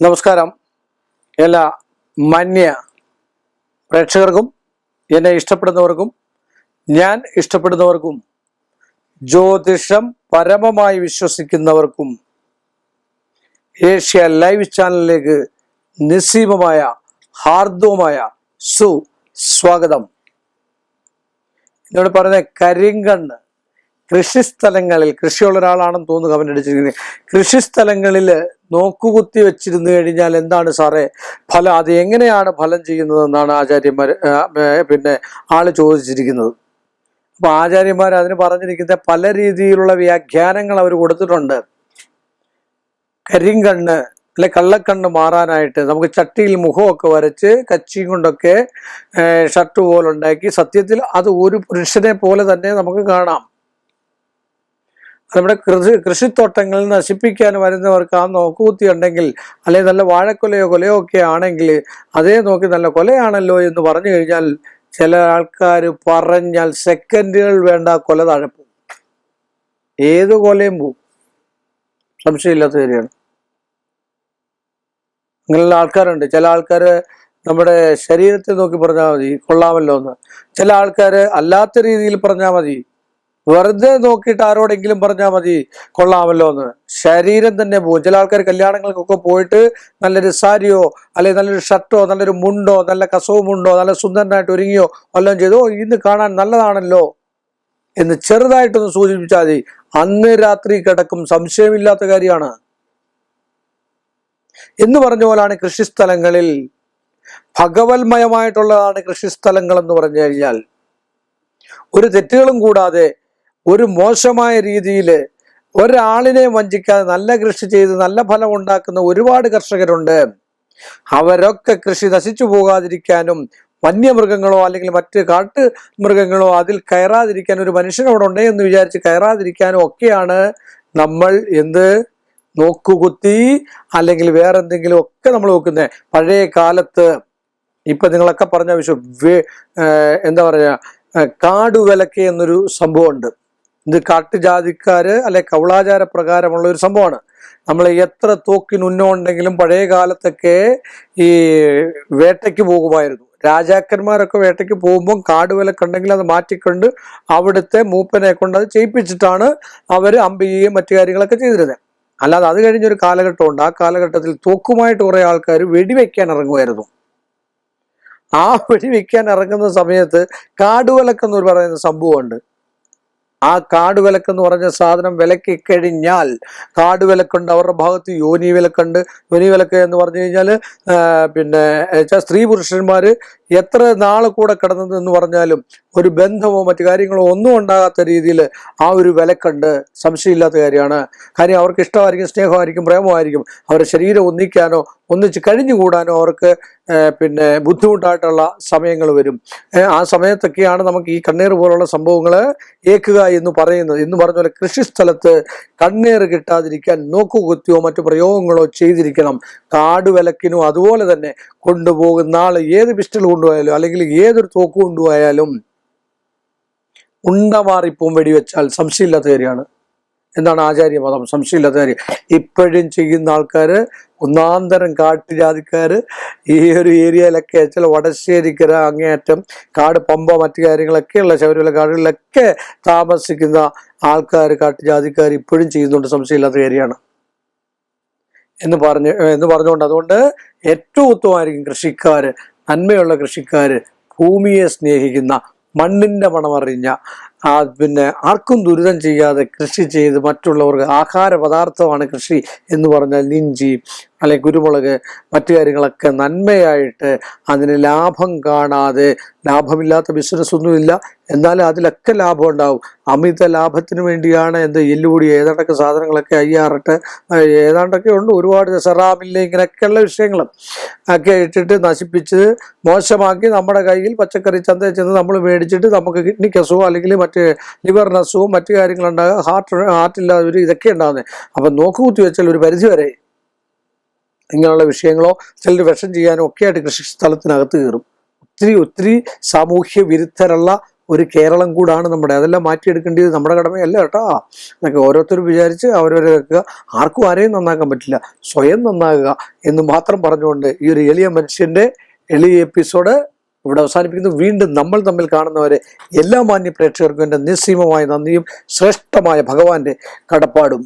നമസ്കാരം. എല്ലാ മാന്യ പ്രേക്ഷകർക്കും എന്നെ ഇഷ്ടപ്പെടുന്നവർക്കും ഞാൻ ഇഷ്ടപ്പെടുന്നവർക്കും ജ്യോതിഷം പരമമായി വിശ്വസിക്കുന്നവർക്കും ഏഷ്യ ലൈവ് ചാനലിലേക്ക് നിസ്സീമമായ ഹാർദവമായ സുസ്വാഗതം. എന്നോട് പറഞ്ഞ കരിങ്കണ്ണ് കൃഷിസ്ഥലങ്ങളിൽ, കൃഷിയുള്ള ഒരാളാണെന്ന് തോന്നുന്നു കമന്റ് അടിച്ചിരിക്കുന്നത്, കൃഷിസ്ഥലങ്ങളിൽ നോക്കുകുത്തി വെച്ചിരുന്നു കഴിഞ്ഞാൽ എന്താണ് സാറേ ഫലം, അത് എങ്ങനെയാണ് ഫലം ചെയ്യുന്നതെന്നാണ് ആചാര്യന്മാർ ആള് ചോദിച്ചിരിക്കുന്നത്. അപ്പൊ ആചാര്യന്മാർ അതിന് പറഞ്ഞിരിക്കുന്ന പല രീതിയിലുള്ള വ്യാഖ്യാനങ്ങൾ അവർ കൊടുത്തിട്ടുണ്ട്. കരിങ്കണ്ണ് അല്ലെ കള്ളക്കണ്ണ് മാറാനായിട്ട് നമുക്ക് ചട്ടിയിൽ മുഖമൊക്കെ വരച്ച് കച്ചിയും കൊണ്ടൊക്കെ ഷർട്ട് പോലെ ഉണ്ടാക്കി, സത്യത്തിൽ അത് ഒരു പുരുഷനെ പോലെ തന്നെ നമുക്ക് കാണാം. നമ്മുടെ കൃഷിത്തോട്ടങ്ങൾ നശിപ്പിക്കാൻ വരുന്നവർക്ക് ആ നോക്കുകുത്തി ഉണ്ടെങ്കിൽ, അല്ലെങ്കിൽ നല്ല കൊലയോ ഒക്കെ ആണെങ്കിൽ അതേ നോക്കി നല്ല കൊലയാണല്ലോ എന്ന് പറഞ്ഞു കഴിഞ്ഞാൽ ചില ആൾക്കാർ പറഞ്ഞാൽ സെക്കൻഡുകൾ വേണ്ട കൊല താഴെ പോകും. ഏത് കൊലയും പോവും, സംശയമില്ലാത്ത കാര്യമാണ്. അങ്ങനെയുള്ള ആൾക്കാരുണ്ട്. ചില ആൾക്കാർ നമ്മുടെ ശരീരത്തെ നോക്കി പറഞ്ഞാൽ മതി കൊള്ളാമല്ലോ എന്ന്, ചില ആൾക്കാർ അല്ലാത്ത രീതിയിൽ പറഞ്ഞാൽ മതി, വെറുതെ നോക്കിയിട്ട് ആരോടെങ്കിലും പറഞ്ഞാൽ മതി കൊള്ളാമല്ലോ എന്ന്, ശരീരം തന്നെ പോകും. ചില ആൾക്കാർ കല്യാണങ്ങൾക്കൊക്കെ പോയിട്ട് നല്ലൊരു സാരിയോ അല്ലെങ്കിൽ നല്ലൊരു ഷർട്ടോ നല്ലൊരു മുണ്ടോ നല്ല കസവ് മുണ്ടോ നല്ല സുന്ദരനായിട്ട് ഒരുങ്ങിയോ വല്ലതും ചെയ്തോ ഇന്ന് കാണാൻ നല്ലതാണല്ലോ എന്ന് ചെറുതായിട്ടൊന്ന് സൂചിപ്പിച്ചാൽ മതി, അന്ന് രാത്രി കിടക്കും, സംശയമില്ലാത്ത കാര്യമാണ്. എന്ന് പറഞ്ഞ പോലാണ് കൃഷിസ്ഥലങ്ങളിൽ, ഭഗവത്മയമായിട്ടുള്ളതാണ് കൃഷിസ്ഥലങ്ങൾ എന്ന് പറഞ്ഞു കഴിഞ്ഞാൽ. ഒരു തെറ്റുകളും കൂടാതെ ഒരു മോശമായ രീതിയിൽ ഒരാളിനെ വഞ്ചിക്കാതെ നല്ല കൃഷി ചെയ്ത് നല്ല ഫലം ഉണ്ടാക്കുന്ന ഒരുപാട് കർഷകരുണ്ട്. അവരൊക്കെ കൃഷി നശിച്ചു പോകാതിരിക്കാനും വന്യമൃഗങ്ങളോ അല്ലെങ്കിൽ മറ്റ് കാട്ടു മൃഗങ്ങളോ അതിൽ കയറാതിരിക്കാൻ, ഒരു മനുഷ്യനോട് ഉണ്ടേ എന്ന് വിചാരിച്ച് കയറാതിരിക്കാനും ഒക്കെയാണ് നമ്മൾ നോക്കുകുത്തി അല്ലെങ്കിൽ വേറെന്തെങ്കിലും ഒക്കെ നമ്മൾ നോക്കുന്നത്. പഴയ കാലത്ത് ഇപ്പൊ നിങ്ങളൊക്കെ പറഞ്ഞ എന്താ പറയാ, കാടുവിലക്ക് എന്നൊരു സംഭവമുണ്ട്. ഇത് കാട്ടുജാതിക്കാര് അല്ലെ കൗളാചാര പ്രകാരമുള്ള ഒരു സംഭവമാണ്. നമ്മൾ എത്ര തോക്കിനുന്നമുണ്ടെങ്കിലും പഴയ കാലത്തൊക്കെ ഈ വേട്ടയ്ക്ക് പോകുമായിരുന്നു. രാജാക്കന്മാരൊക്കെ വേട്ടയ്ക്ക് പോകുമ്പോൾ കാടുവിലക്കുണ്ടെങ്കിൽ അത് മാറ്റിക്കൊണ്ട് അവിടുത്തെ മൂപ്പനെ കൊണ്ട് അത് ചെയ്യിപ്പിച്ചിട്ടാണ് അവർ അമ്പുകയും മറ്റു കാര്യങ്ങളൊക്കെ ചെയ്തിരുന്നത്. അല്ലാതെ അത് കഴിഞ്ഞൊരു കാലഘട്ടമുണ്ട്. ആ കാലഘട്ടത്തിൽ തോക്കുമായിട്ട് കുറെ ആൾക്കാർ വെടിവെക്കാൻ ഇറങ്ങുമായിരുന്നു. ആ വെടിവെക്കാൻ ഇറങ്ങുന്ന സമയത്ത് കാടുവിലക്കെന്ന് പറയുന്ന സംഭവമുണ്ട്. ആ കാടുവിലക്കെന്ന് പറഞ്ഞ സാധനം വിലക്കി കഴിഞ്ഞാൽ, കാടുവിലക്കുണ്ട് അവരുടെ ഭാഗത്ത്, യോനി വിലക്കുണ്ട്. യോനി വിലക്ക് എന്ന് പറഞ്ഞു കഴിഞ്ഞാൽ സ്ത്രീ പുരുഷന്മാര് എത്ര നാൾ കൂടെ കിടന്നത് എന്ന് പറഞ്ഞാലും ഒരു ബന്ധമോ മറ്റു കാര്യങ്ങളോ ഒന്നും ഉണ്ടാകാത്ത രീതിയിൽ ആ ഒരു വിലക്കുണ്ട്. സംശയമില്ലാത്ത കാര്യമാണ്. കാര്യം അവർക്ക് ഇഷ്ടമായിരിക്കും, സ്നേഹമായിരിക്കും, പ്രേമമായിരിക്കും. അവരുടെ ശരീരം ഒന്നിക്കാനോ ഒന്നിച്ച് കഴിഞ്ഞുകൂടാനോ അവർക്ക് ബുദ്ധിമുട്ടായിട്ടുള്ള സമയങ്ങൾ വരും. ആ സമയത്തൊക്കെയാണ് നമുക്ക് ഈ കണ്ണീർ പോലുള്ള സംഭവങ്ങൾ ഏക്കുക എന്ന് പറയുന്നത്. എന്ന് പറഞ്ഞ പോലെ കൃഷിസ്ഥലത്ത് കണ്ണീർ കിട്ടാതിരിക്കാൻ നോക്കുകുത്തിയോ മറ്റു പ്രയോഗങ്ങളോ ചെയ്തിരിക്കണം. കാടുവിലക്കിനും അതുപോലെ തന്നെ കൊണ്ടുപോകുന്ന ആള് ഏത് പിസ്റ്റൾ കൊണ്ടുപോയാലും അല്ലെങ്കിൽ ഏതൊരു തോക്ക് കൊണ്ടുപോയാലും ഉണ്ടമാറിപ്പവും വെടിവെച്ചാൽ സംശയമില്ലാത്ത കാര്യമാണ്. എന്താണ് ആചാര്യമതം, സംശയമില്ലാത്ത കാര്യം. ഇപ്പോഴും ചെയ്യുന്ന ആൾക്കാർ, ഒന്നാന്തരം കാട്ടുജാതിക്കാർ, ഈ ഒരു ഏരിയയിലൊക്കെ ചില വടശ്ശേരിക്കര അങ്ങേയറ്റം കാട് പമ്പ മറ്റു കാര്യങ്ങളൊക്കെയുള്ള ശബരിമല കാടുകളിലൊക്കെ താമസിക്കുന്ന ആൾക്കാർ, കാട്ടുജാതിക്കാർ ഇപ്പോഴും ചെയ്യുന്നുണ്ട്. സംശയമില്ലാത്ത കാര്യമാണ് എന്ന് പറഞ്ഞുകൊണ്ട് അതുകൊണ്ട് ഏറ്റവും ഉത്തമമായിരിക്കും കൃഷിക്കാര്, നന്മയുള്ള കൃഷിക്കാര്, ഭൂമിയെ സ്നേഹിക്കുന്ന, മണ്ണിന്റെ മണമറിഞ്ഞ, ആർക്കും ദുരിതം ചെയ്യാതെ കൃഷി ചെയ്ത് മറ്റുള്ളവർക്ക് ആഹാര പദാർത്ഥമാണ് കൃഷി എന്ന് പറഞ്ഞാൽ ഇഞ്ചി അല്ലെങ്കിൽ കുരുമുളക് മറ്റു കാര്യങ്ങളൊക്കെ നന്മയായിട്ട് അതിന് ലാഭം കാണാതെ, ലാഭമില്ലാത്ത ബിസിനസ് ഒന്നുമില്ല, എന്നാലും അതിലൊക്കെ ലാഭം ഉണ്ടാവും. അമിത ലാഭത്തിന് വേണ്ടിയാണ് എല്ലുപൊടി ഏതാണ്ടൊക്കെ സാധനങ്ങളൊക്കെ അയ്യാറിട്ട് ഏതാണ്ടൊക്കെ ഉണ്ട്, ഒരുപാട് സെറാമില്ല, ഇങ്ങനെയൊക്കെയുള്ള വിഷയങ്ങൾ ഒക്കെ ഇട്ടിട്ട് നശിപ്പിച്ച് മോശമാക്കി നമ്മുടെ കയ്യിൽ പച്ചക്കറി ചന്തയിൽ ചെന്ന് നമ്മൾ മേടിച്ചിട്ട് നമുക്ക് കിഡ്നിക്ക് അസുഖം അല്ലെങ്കിൽ മറ്റ് ലിവറിന് അസുഖവും മറ്റു കാര്യങ്ങളുണ്ടാകുക, ഹാർട്ടില്ലാതെ ഇതൊക്കെ ഉണ്ടാകുന്നത്. അപ്പം നോക്കുകുത്തി വെച്ചാൽ ഒരു പരിധി വരെ ഇങ്ങനെയുള്ള വിഷയങ്ങളോ ചിലർ വിഷം ചെയ്യാനോ ഒക്കെ ആയിട്ട് കൃഷി സ്ഥലത്തിനകത്ത് കയറും. ഒത്തിരി സാമൂഹ്യ വിരുദ്ധരുള്ള ഒരു കേരളം കൂടാണ് നമ്മുടെ. അതെല്ലാം മാറ്റിയെടുക്കേണ്ടത് നമ്മുടെ കടമയല്ല കേട്ടോ എന്നൊക്കെ ഓരോരുത്തരും വിചാരിച്ച് അവരവരെ വെക്കുക. ആർക്കും ആരെയും നന്നാക്കാൻ പറ്റില്ല, സ്വയം നന്നാകുക എന്ന് മാത്രം പറഞ്ഞുകൊണ്ട് ഈ ഒരു എളിയ മനുഷ്യന്റെ എളിയ എപ്പിസോഡ് ഇവിടെ അവസാനിപ്പിക്കുന്നു. വീണ്ടും നമ്മൾ തമ്മിൽ കാണുന്നവരെ എല്ലാ മാന്യ പ്രേക്ഷകർക്കും എൻ്റെ നിസ്സീമമായ നന്ദിയും ശ്രേഷ്ഠമായ ഭഗവാന്റെ കടപ്പാടും.